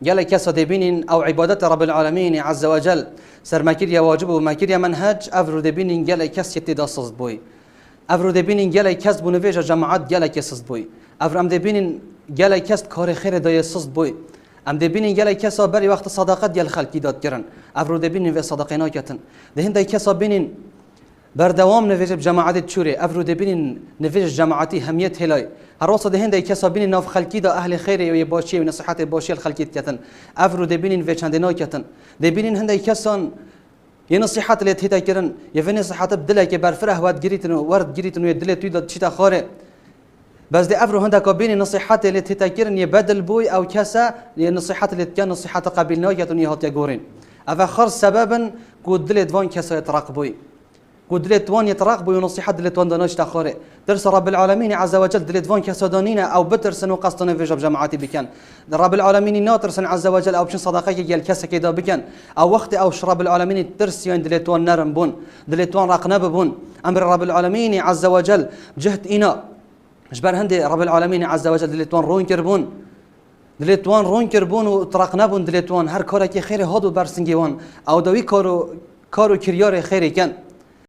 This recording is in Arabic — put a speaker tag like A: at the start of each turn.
A: جل كسا دبين أو عبادة رب العالمين عز وجل سر مكير يا واجب ومكير يا منهج أفرو دبين جل كس يتدا صد بوي أفرو دبين جل كس بنفيج جماعات جل كس بوي أفرو أم دبين جل كس كار خير داي صد بوي أم دبين جل كسا بري وقت صداقة ديال خلق داد كرن أفرو دبين في صداقينا كتن دهن داي كسا بينين بردوام نفيج بجماعات تشوري أفرو دبين نفيج جماعاتي هميت هلاي هروصة دهن داي كسا بينين ناف خلقي دا أهل خير ويباشي ونصيحات باشي الخلقي كتن أفرو دبين في چندنا كتن دبين هن داي كسان ينصيحات اللي تهتا كرن يفني صحات بدلا كبر فره واد جريتن ورد جريتن ويدله تويدا تشتا خاره بس دي أفرو هندا كابين نصيحات اللي تهتا كرن يبدل بوي أو كسا النصيحات اللي كان نصيحات قبلنا كتن يهات يجورين أفا خرج سببا كود دلت وان كسا يتراقبوي كود دلت وان يتراقبوي ونصيحات اللي توان دناش تخاره درس رب العالمين عز وجل دلت وان كسا دانينا أو بترسن وقصتنا في جماعاتي بكان رب العالمين ناترسن عز وجل أو بشن صداقة يجي كسا كده بكان أو وقت أو رب العالمين ترسيان دلت وان نرم بون دلت وان راقنب بون أمر رب العالمين عز وجل جهت إنا جبر هندي رب العالمين عز وجل دلت وان رون كربون دلت وان رون كربون وتراقنبون دلت وان هر كارك خير هادو برسنجي وان أو دوي كارو كريار خير كان